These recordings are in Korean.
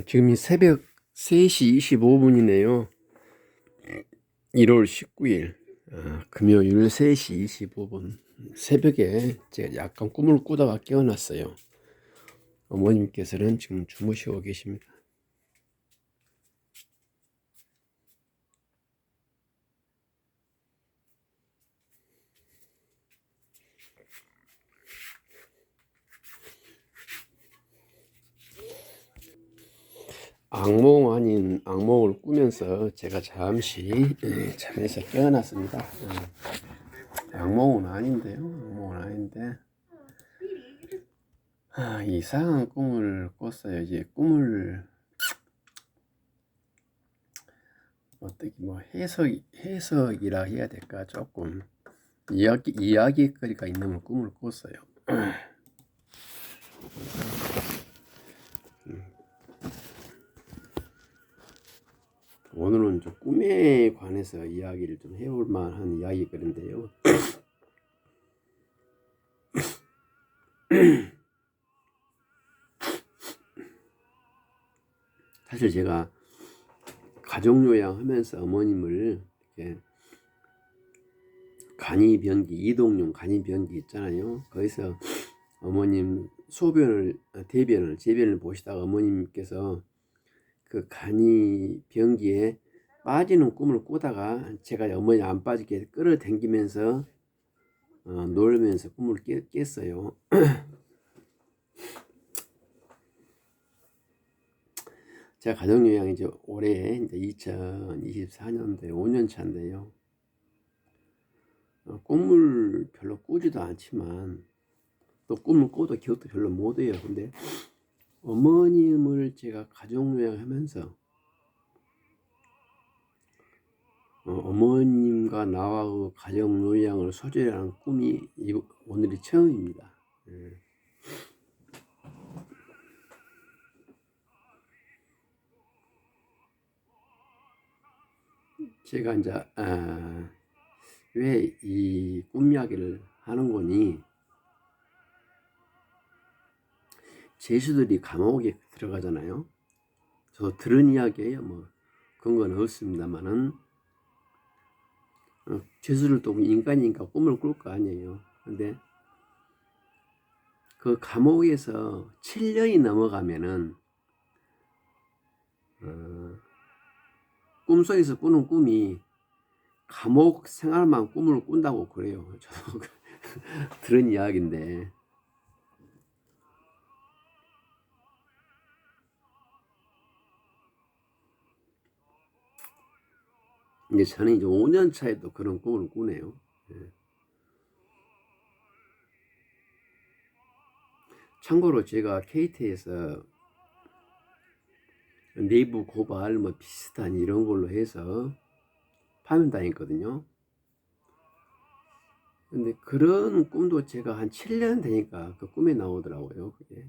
지금이 새벽 3시 25분이네요. 1월 19일, 금요일 3시 25분. 새벽에 제가 약간 꿈을 꾸다가 깨어났어요. 어머님께서는 지금 주무시고 계십니다. 악몽 아닌 악몽을 꾸면서 제가 잠시 잠에서 깨어났습니다. 악몽은 아닌데요. 악몽은 아닌데 이상한 꿈을 꿨어요. 이제 꿈을 어떻게 해석이라 해야 될까? 조금 이야기거리가 있는 꿈을 꿨어요. 오늘은 좀 꿈에 관해서 이야기를 좀 해볼 만한 이야기거리인데요. 사실 제가 가족요양하면서 어머님을 이렇게 이동용 간이변기 있잖아요. 거기서 어머님 제변을 보시다가 어머님께서 그 간이변기에 빠지는 꿈을 꾸다가 제가 어머니 안 빠지게 끌어당기면서 놀면서 꿈을 깼어요. 제가 가족요양 이제 올해 이제 2024년도에 5년 차인데요. 꿈을 별로 꾸지도 않지만 또 꿈을 꿔도 기억도 별로 못해요. 근데 어머님을 제가 가족요양하면서 어머님과 나와 그 가족요양을 소재로 하는 꿈이 오늘이 처음입니다. 제가 이제 왜 이 꿈 이야기를 하는 거니, 죄수들이 감옥에 들어가잖아요. 저도 들은 이야기예요. 뭐 근거는 없습니다만은 죄수들도 인간이니까 꿈을 꿀 거 아니에요. 근데 그 감옥에서 7년이 넘어가면은 꿈속에서 꾸는 꿈이 감옥 생활만 꿈을 꾼다고 그래요. 저도 들은 이야기인데 이제 저는 이제 5년 차에도 그런 꿈을 꾸네요. 참고로 제가 KT에서 내부 고발 뭐 비슷한 이런 걸로 해서 파면당했거든요. 근데 그런 꿈도 제가 한 7년 되니까 그 꿈에 나오더라고요. 그게.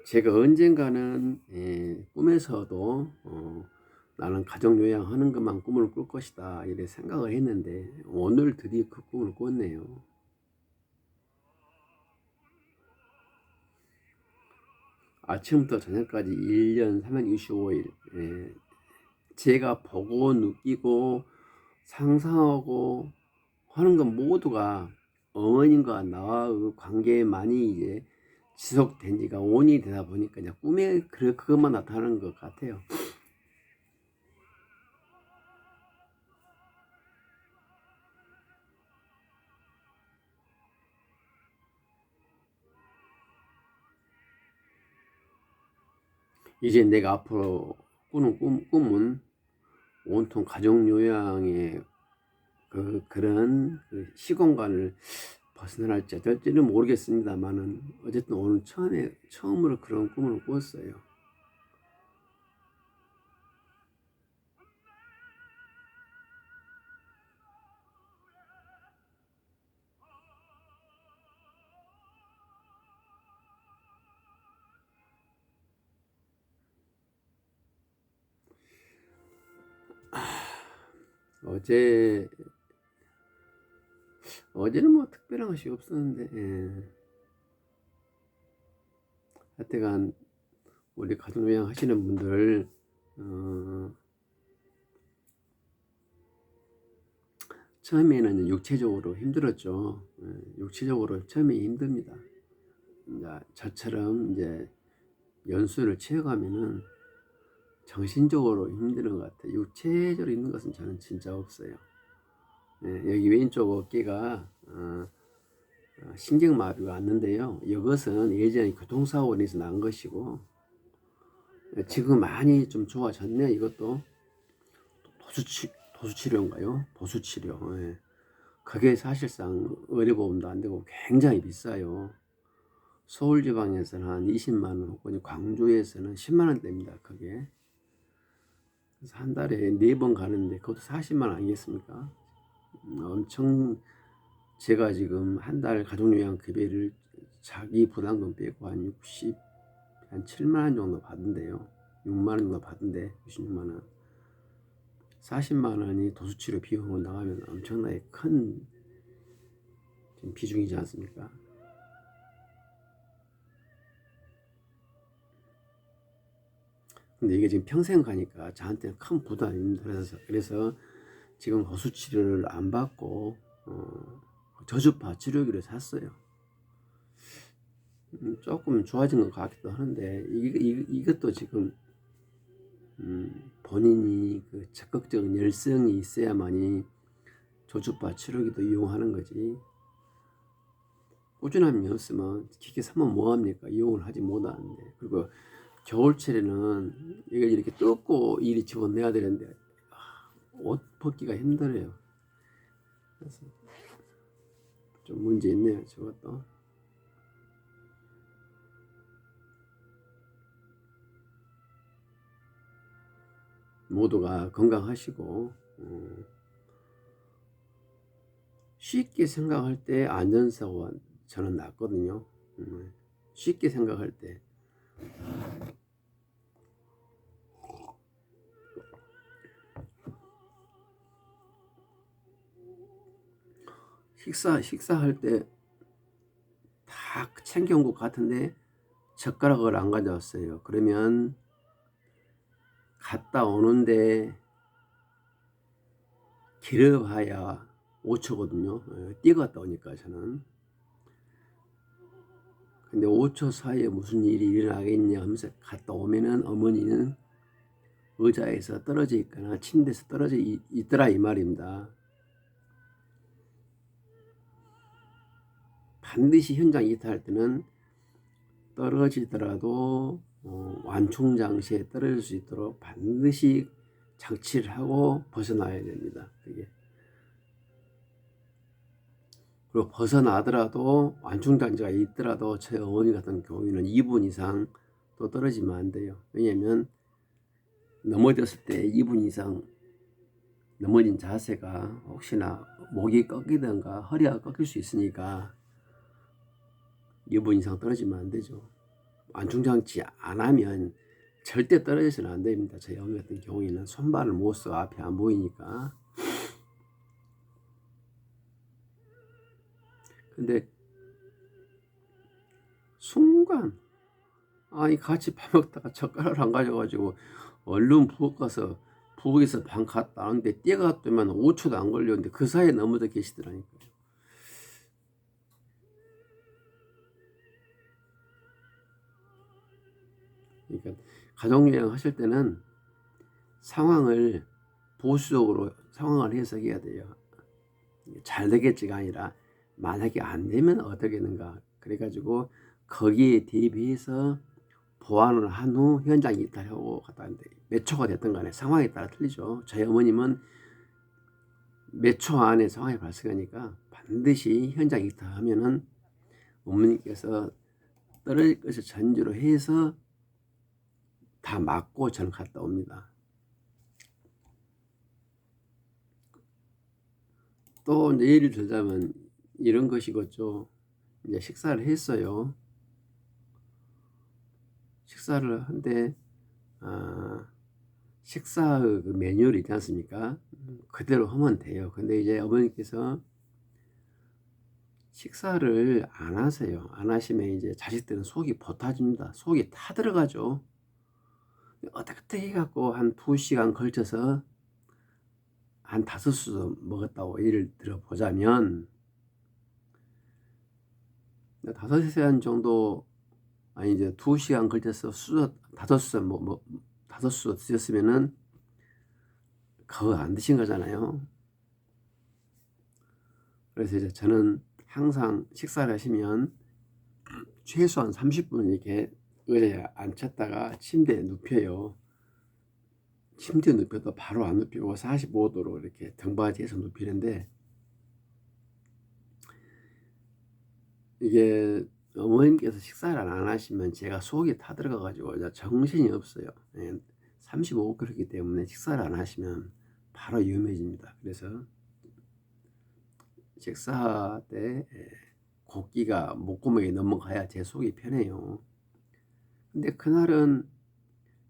제가 언젠가는 꿈에서도 나는 가족요양하는 것만 꿈을 꿀 것이다 이렇게 생각을 했는데 오늘 드디어 그 꿈을 꿨네요. 아침부터 저녁까지 1년 365일 제가 보고 느끼고 상상하고 하는 건 모두가 어머님과 나와의 관계만이 이제 지속된 지가 5년이 되다 보니까 그냥 꿈에 그것만 나타나는 것 같아요. 이제 내가 앞으로 꾸는 꿈은 온통 가족요양의 그런 시공간을 벗어날지 어쩔지는 모르겠습니다만은 어쨌든 오늘 처음으로 그런 꿈을 꿨어요. 어제 어제는 뭐 특별한 것이 없었는데, 예. 하여튼간 우리 가족요양 하시는 분들 처음에는 육체적으로 힘들었죠. 예, 육체적으로 처음에 힘듭니다. 이제 저처럼 이제 연수를 채워가면은 정신적으로 힘드는 것 같아요. 육체적으로 힘든 것은 저는 진짜 없어요. 예, 여기 왼쪽 어깨가 신경마비가 왔는데요. 이것은 예전에 교통사고로 인해서 난 것이고, 지금 많이 좀 좋아졌네요. 이것도 도수치료인가요? 도수치료. 예. 그게 사실상 의료보험도 안 되고 굉장히 비싸요. 서울 지방에서는 한 20만 원, 혹은 광주에서는 10만 원대입니다. 그게. 그래서 한 달에 4번 가는데 그것도 40만 원 아니겠습니까? 엄청. 제가 지금 한 달 가족요양 급여를 자기 부담금 빼고 한 7만 원 정도 받은데요. 6만 원 정도 받은데 66만 원. 40만 원이 도수치료 비용으로 나가면 엄청나게 큰 비중이지 않습니까? 근데 이게 지금 평생 가니까 저한테는 큰 부담입니다. 그래서 지금 도수치료를 안 받고 저주파 치료기를 샀어요. 조금 좋아진 것 같기도 하는데 이것도 지금 본인이 그 적극적인 열성이 있어야만이 저주파 치료기도 이용하는 거지, 꾸준함이 없으면 기계 사면 뭐합니까? 이용을 하지 못하는데. 그리고 겨울철에는 이걸 이렇게 뜯고 이리 집어내야 되는데 옷 벗기가 힘들어요. 그래서 좀 문제 있네요, 저것도. 모두가 건강하시고, 쉽게 생각할 때 안전사고가 저는 났거든요. 쉽게 생각할 때. 식사할 때 다 챙겨온 것 같은데 젓가락을 안 가져왔어요. 그러면 갔다 오는데 길어봐야 5초거든요. 뛰어갔다 오니까 저는. 근데 5초 사이에 무슨 일이 일어나겠냐 하면서 갔다 오면은 어머니는 의자에서 떨어져 있거나 침대에서 떨어져 있더라 이 말입니다. 반드시 현장 이탈할 때는 떨어지더라도 완충 장치에 떨어질 수 있도록 반드시 장치를 하고 벗어나야 됩니다. 그게. 그리고 벗어나더라도 완충 장치가 있더라도 제 어머니 같은 경우에는 2분 이상 또 떨어지면 안 돼요. 왜냐하면 넘어졌을 때 2분 이상 넘어진 자세가 혹시나 목이 꺾이든가 허리가 꺾일 수 있으니까 2분 이상 떨어지면 안 되죠. 완충장치 안 하면 절대 떨어져서는 안 됩니다. 저희 어머니 같은 경우에는 손발을 못 써, 앞이 안 보이니까. 근데 순간 아니 같이 밥 먹다가 젓가락을 안 가져가지고 얼른 부엌에서 방 갔다 왔는데 뛰어갔더만 5초도 안 걸렸는데 그 사이에 넘어져 계시더라니까요. 그러니까 가족여행 하실 때는 상황을 보수적으로 상황을 해석해야 돼요. 잘 되겠지가 아니라 만약에 안 되면 어떻게는가. 그래가지고 거기에 대비해서 보완을 한 후 현장 이탈하고 갔다 왔는데 몇 초가 됐든 간에 상황에 따라 틀리죠. 저희 어머님은 몇 초 안에 상황이 발생하니까 반드시 현장 이탈하면은 어머니께서 떨어질 것을 전제로 해서 다 맞고 저는 갔다 옵니다. 또 이제 예를 들자면 이런 것이겠죠. 이제 식사를 했어요. 식사를 한데 식사 그 매뉴얼이 있지 않습니까? 그대로 하면 돼요. 근데 이제 어머니께서 식사를 안 하세요. 안 하시면 이제 자식들은 속이 버타집니다. 속이 타들어가죠. 어떻게 해갖고 한 2시간 걸쳐서 한 5수 먹었다고 예를 들어 보자면 5시간 정도, 아니 이제 2시간 걸쳐서 5수 5수 드셨으면은 거의 안 드신 거잖아요. 그래서 이제 저는 항상 식사를 하시면 최소한 30분 이렇게 의자에 앉혔다가 침대에 눕혀요. 침대에 눕혀도 바로 안 눕히고 45도로 이렇게 등받이에서 눕히는데, 이게 어머님께서 식사를 안 하시면 제가 속이 타들어가 가지고 정신이 없어요. 35kg이기 때문에 식사를 안 하시면 바로 위험해집니다. 그래서 식사 때 곡기가 목구멍에 넘어가야 제 속이 편해요. 근데 그날은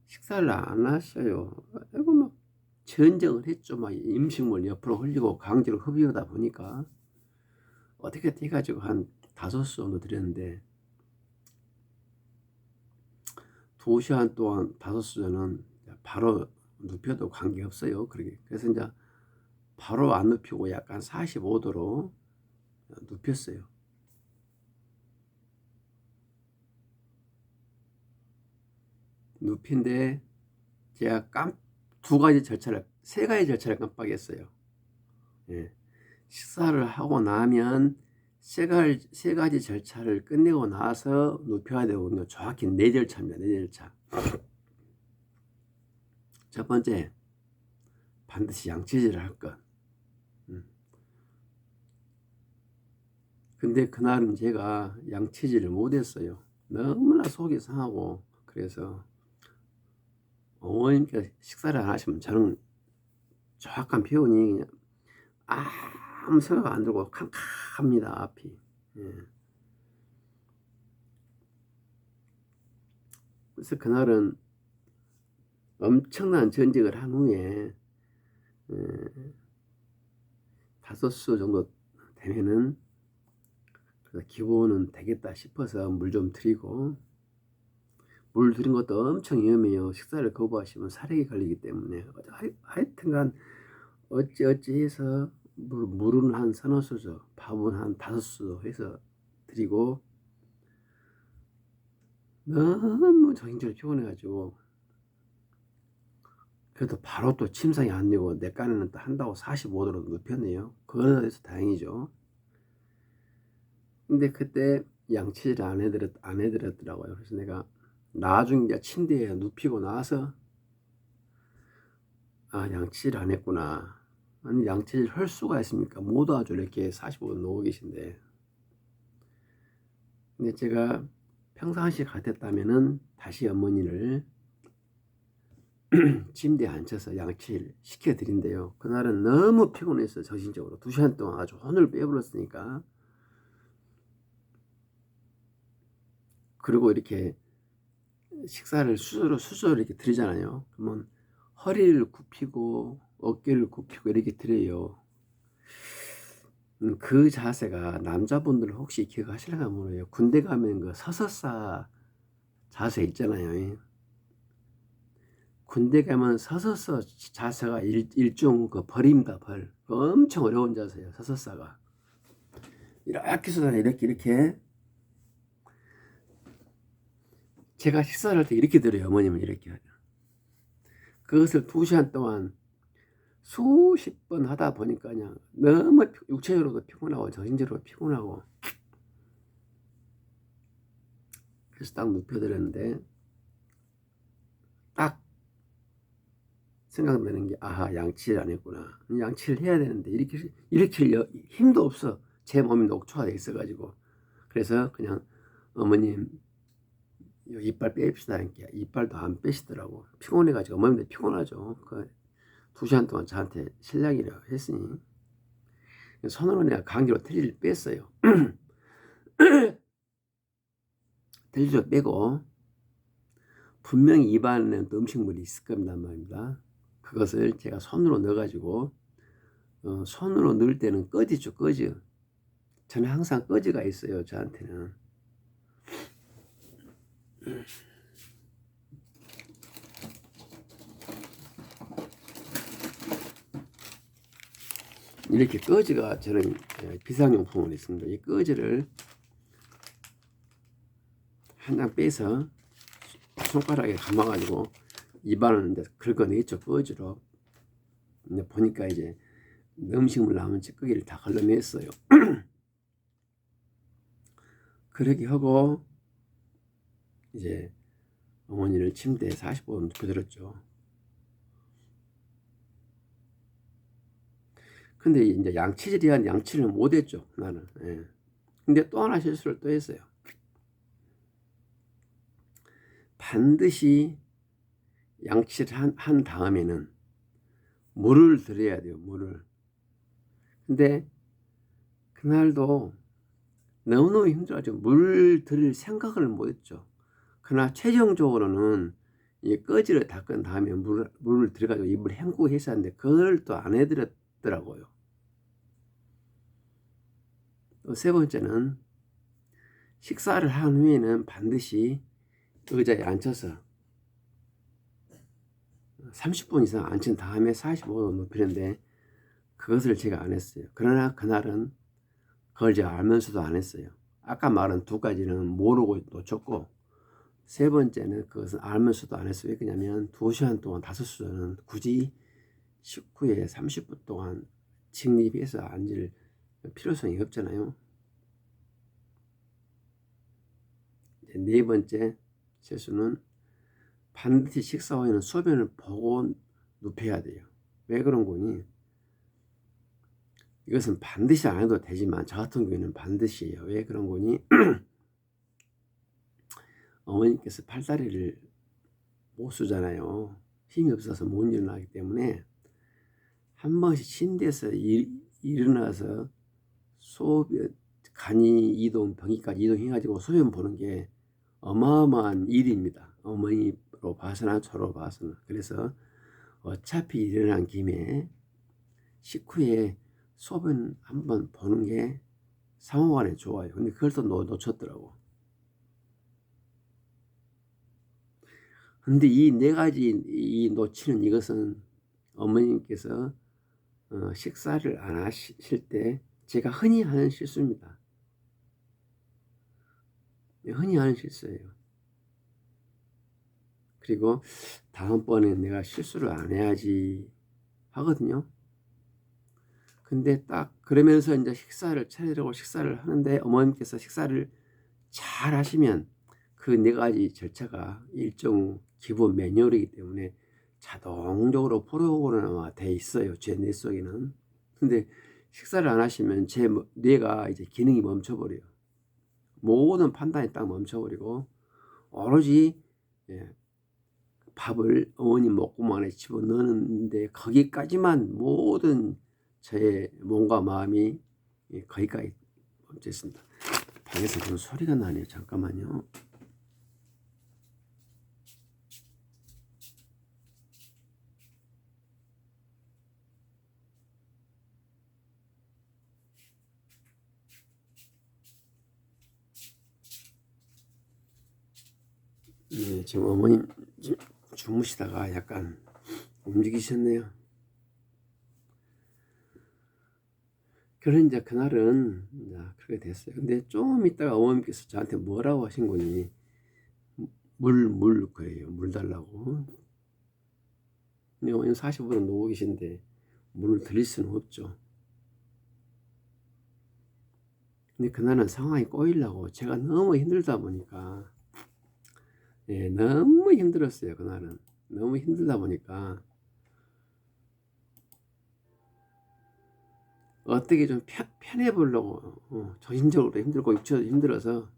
식사를 안 하셔요. 이거 막 전쟁을 했죠. 막 음식물 옆으로 흘리고 강제로 흡입하다 보니까 어떻게 해가지고 한 5수 정도 드렸는데, 2시간 동안 5수는 바로 눕혀도 관계없어요. 그래서 이제 바로 안 눕히고 약간 45도로 눕혔어요. 눕힌데 제가 3가지 절차를 깜빡했어요. 예. 식사를 하고 나면 세 가지 절차를 끝내고 나서 눕혀야 되거든요. 정확히 4절차입니다. 4절차. 첫 번째, 반드시 양치질을 할 것. 근데 그날은 제가 양치질을 못했어요. 너무나 속이 상하고. 그래서 어머님께서 식사를 안 하시면 저는 정확한 표현이 그냥 아무 생각 안 들고 캄캄합니다, 앞이. 예. 그래서 그날은 엄청난 전직을 한 후에 5수 정도 되면은 기본은 되겠다 싶어서 물 좀 드리고, 물 드린 것도 엄청 위험해요. 식사를 거부하시면 살액이 걸리기 때문에. 하여튼간 어찌 해서 물은 한 3~4수, 밥은 한 5수 해서 드리고, 너무 정신줄이 피곤해가지고 그래도 바로 또 침상이 안 되고 내 깐에는 또 한다고 45도로 눕혔네요. 그래서 다행이죠. 근데 그때 양치질 안 해드렸더라고요. 그래서 내가 나중에 이제 침대에 눕히고 나서 양치질 안 했구나. 아니, 양치질 할 수가 있습니까? 못 와줘 이렇게 45도 누워 계신데. 근데 제가 평상시 같았다면은 다시 어머니를 침대에 앉혀서 양치를 시켜드린대요. 그날은 너무 피곤했어요. 정신적으로 2시간 동안 아주 혼을 빼버렸으니까. 그리고 이렇게 식사를 수저로 이렇게 드리잖아요. 그러면 허리를 굽히고 어깨를 굽히고 이렇게 드려요. 그 자세가 남자분들 혹시 기억하실까 모르겠어요. 군대 가면 그 서서싸 자세 있잖아요. 군대 가면 서서서 자세가 일종 그 벌입니다. 벌. 엄청 어려운 자세예요. 서서싸가. 이렇게 서서 이렇게 제가 식사를 할 때 이렇게 들어요. 어머님은 이렇게 하죠. 그것을 2시간 동안 수십 번 하다 보니까 그냥 너무 육체적으로도 피곤하고 정신적으로 피곤하고, 그래서 딱 눕혀드렸는데 딱 생각나는 게 양치를 안 했구나. 양치를 해야 되는데 이렇게 힘도 없어. 제 몸이 녹초가 돼 있어가지고. 그래서 그냥 어머님 이빨 뺍시다. 이렇게 이빨도 안 빼시더라고. 피곤해가지고. 어머님도 피곤하죠. 2시간 동안 저한테 실랑이라고 했으니 손으로 내가 강제로 틀니를 뺐어요. 틀니를 빼고 분명히 입안에는 또 음식물이 있을 겁니다 말입니다. 그것을 제가 손으로 넣어가지고 손으로 넣을 때는 꺼지죠, 꺼져. 저는 항상 꺼지가 있어요, 저한테는. 이렇게 꺼지가 저는 비상용품은 있습니다. 이 꺼지를 한 장 빼서 손가락에 감아가지고 입안을 이제 긁어내죠, 꺼지로. 근데 보니까 이제 음식물 남은 찌꺼기를 다 걸러냈어요. 그렇게 하고 이제 어머니를 침대에 45분 눕혀드렸죠. 근데 이제 양치질이란 양치를 못했죠, 나는. 예. 근데 또 하나 실수를 또 했어요. 반드시 양치를 한 다음에는 물을 들여야 돼요, 물을. 근데 그날도 너무너무 힘들어가지고 물 들일 생각을 못했죠. 그러나 최종적으로는 이 꺼지를 닦은 다음에 물을 들여가지고 입을 헹구고 했었는데 그걸 또 안 해드렸더라고요. 또 세 번째는 식사를 한 후에는 반드시 의자에 앉혀서 30분 이상 앉힌 다음에 45도 높이는데 그것을 제가 안 했어요. 그러나 그날은 그걸 제가 알면서도 안 했어요. 아까 말한 두 가지는 모르고 놓쳤고, 세 번째는 그것은 알면서도 안 했어요. 왜 그러냐면 2시간 동안 5수저는 굳이 식후에 30분 동안 직립해서 앉을 필요성이 없잖아요. 네 번째 실수는 반드시 식사 후에는 소변을 보고 눕혀야 돼요. 왜 그런 거니? 이것은 반드시 안 해도 되지만 저 같은 경우에는 반드시예요. 왜 그런 거니? 어머니께서 팔다리를 못 쓰잖아요. 힘이 없어서 못 일어나기 때문에 한 번씩 침대에서 일어나서 소변, 간이 이동, 변기까지 이동해가지고 소변 보는 게 어마어마한 일입니다. 어머니로 봐서나 저로 봐서나. 그래서 어차피 일어난 김에 식후에 소변 한번 보는 게 상호간에 좋아요. 근데 그걸 또 놓쳤더라고. 근데 이 네 가지 이 놓치는 이것은 어머님께서 식사를 안 하실 때 제가 흔히 하는 실수입니다. 흔히 하는 실수예요. 그리고 다음번엔 내가 실수를 안 해야지 하거든요. 근데 딱 그러면서 이제 식사를 차리려고 식사를 하는데 어머님께서 식사를 잘 하시면 그 네 가지 절차가 일종 기본 매뉴얼이기 때문에 자동적으로 프로그램화 돼 있어요, 제 뇌 속에는. 근데 식사를 안 하시면 제 뇌가 이제 기능이 멈춰버려요. 모든 판단이 딱 멈춰버리고 오로지 밥을 어머니 목구멍 안에 집어넣는데 거기까지만 모든 저의 몸과 마음이 거기까지 멈춰있습니다. 방에서 무슨 소리가 나네요. 잠깐만요. 네, 지금 어머님 주무시다가 약간 움직이셨네요. 그런 이제 그날은 그렇게 됐어요. 근데 좀 있다가 어머님께서 저한테 뭐라고 하신 거니? 물 거예요. 물 달라고. 근데 어머님 40분은 누워 계신데 물을 드릴 수는 없죠. 근데 그날은 상황이 꼬이려고 제가 너무 힘들다 보니까 너무 힘들었어요. 그날은 너무 힘들다 보니까 어떻게 좀 편해 보려고 정신적으로 힘들고 육체적으로 힘들어서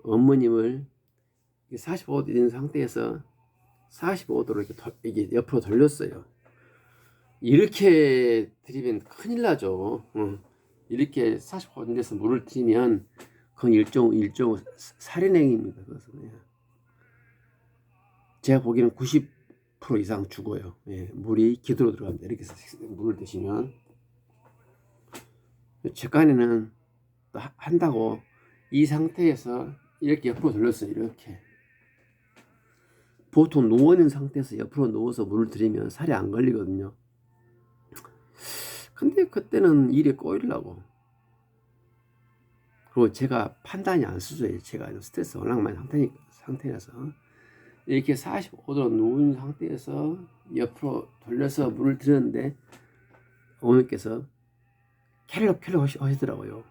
어머님을 45도 된 상태에서 45도로 이게 옆으로 돌렸어요. 이렇게 들이면 큰일 나죠. 이렇게 45도 돼서 물을 들이면 그건 일종 살인행위입니다. 그것은. 제가 보기에는 이상 죽어요. 예, 물이 기도로 들어갑니다. 이렇게 해서 물을 드시면. 제 간에는 한다고 이 상태에서 이렇게 옆으로 돌렸어요. 이렇게. 보통 누워있는 상태에서 옆으로 누워서 물을 들이면 살이 안 걸리거든요. 근데 그때는 일이 꼬이려고. 그리고 제가 판단이 안 서져요. 제가 스트레스 워낙 많이 상태라서. 이렇게 45도로 누운 상태에서 옆으로 돌려서 물을 드렸는데 어머니께서 캘럭 하시더라고요.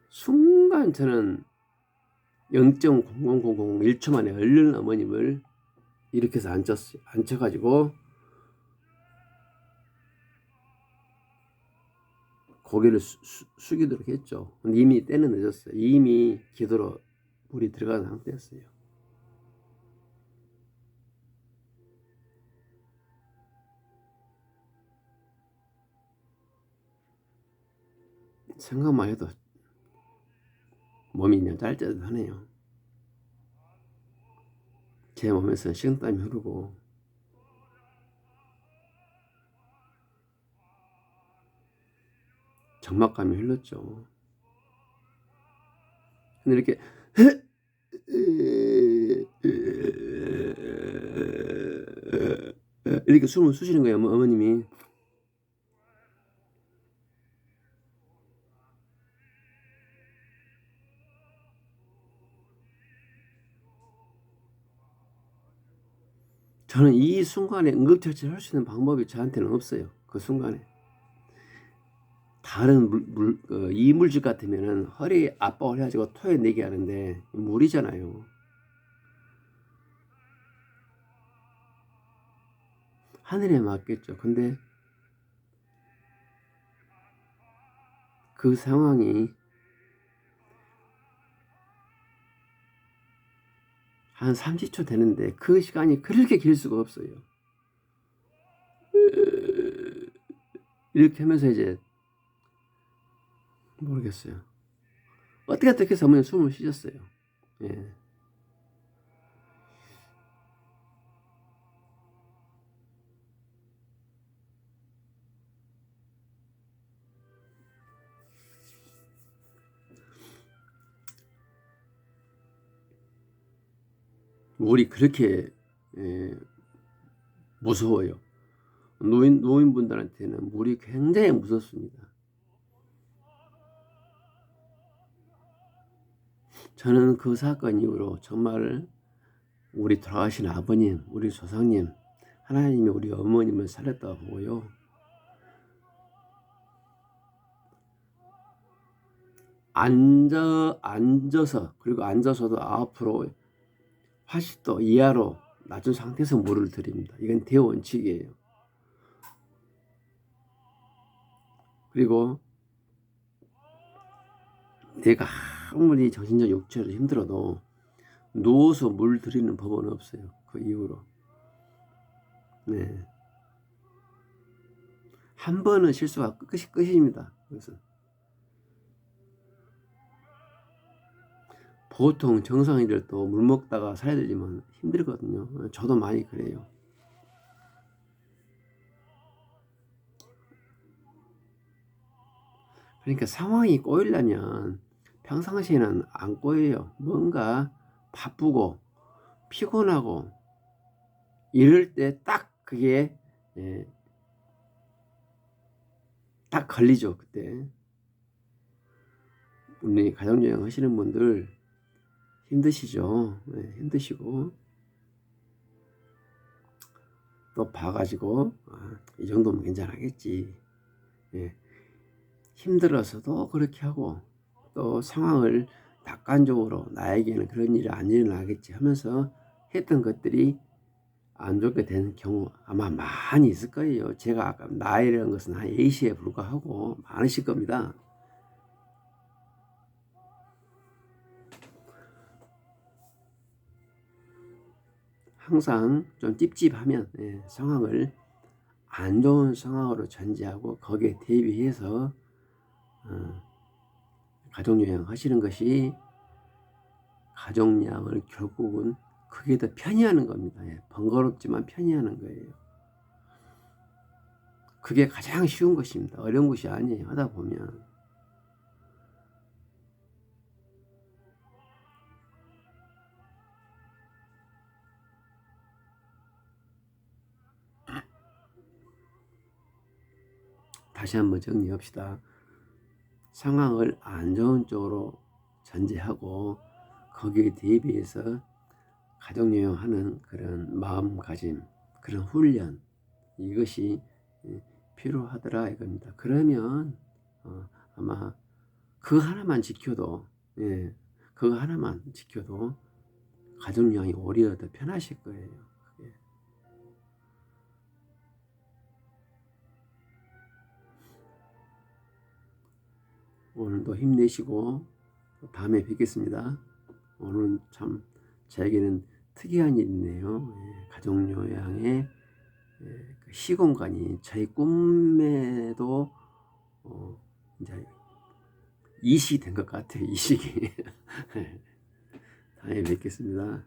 순간 저는 0.0001초 만에 얼른 어머님을 일으켜서 앉혀가지고 고개를 숙이도록 했죠. 근데 이미 때는 늦었어요. 이미 기도로 물이 들어간 상태였어요. 생각만 해도 몸이 그냥 짤짤하네요. 제 몸에서 식은땀이 흐르고 적막감이 흘렀죠. 근데 이렇게 이렇게 숨을 쉬시는 거예요. 어머님이. 저는 이 순간에 응급처치를 할 수 있는 방법이 저한테는 없어요. 그 순간에. 다른 이물질 같으면은 허리 압박을 해가지고 토해내게 하는데 물이잖아요. 하늘에 맡겼죠. 근데 그 상황이 한 30초 되는데 그 시간이 그렇게 길 수가 없어요. 이렇게 하면서 이제 모르겠어요. 어떻게 해서 어머니 숨을 쉬셨어요. 예. 물이 그렇게 무서워요. 노인분들한테는 물이 굉장히 무섭습니다. 저는 그 사건 이후로 정말 우리 돌아가신 아버님, 우리 조상님, 하나님이 우리 어머님을 살렸다고 보고요. 앉아서 그리고 앉아서도 앞으로 80도 이하로 낮은 상태에서 물을 드립니다. 이건 대원칙이에요. 그리고 내가 아무리 정신적 육체로 힘들어도 누워서 물 드리는 법은 없어요. 그 이후로. 네. 한 번은 실수가 끝입니다. 그래서 보통 정상인들도 물 먹다가 살야 되지만 힘들거든요. 저도 많이 그래요. 그러니까 상황이 꼬이려면 평상시에는 안 꼬여요. 뭔가 바쁘고 피곤하고 이럴 때 딱 그게 딱 걸리죠. 그때 우리 가족여행 하시는 분들 힘드시죠. 힘드시고 또 봐가지고 이 정도면 괜찮겠지. 힘들어서도 그렇게 하고 또 상황을 낙관적으로 나에게는 그런 일이 안 일어나겠지 하면서 했던 것들이 안 좋게 되는 경우 아마 많이 있을 거예요. 제가 아까 나이라는 것은 한 A시에 불과하고 많으실 겁니다. 항상 좀 찝찝하면 상황을 안 좋은 상황으로 전제하고 거기에 대비해서 가족여행 하시는 것이 가족량을 결국은 그게 더 편히하는 겁니다. 예, 번거롭지만 편히하는 거예요. 그게 가장 쉬운 것입니다. 어려운 것이 아니에요. 하다 보면. 다시 한번 정리합시다. 상황을 안 좋은 쪽으로 전제하고 거기에 대비해서 가족요양하는 그런 마음가짐, 그런 훈련, 이것이 필요하더라 이겁니다. 그러면 아마 그거 하나만 지켜도, 그거 하나만 지켜도 가족요양이 오히려 더 편하실 거예요. 예. 오늘도 힘내시고 다음에 뵙겠습니다. 오늘 참 저에게는 특이한 일이네요. 예, 가족요양의 그 시공간이 저희 꿈에도 이제 이식이 된 것 같아요. 이식이. 다음에 뵙겠습니다.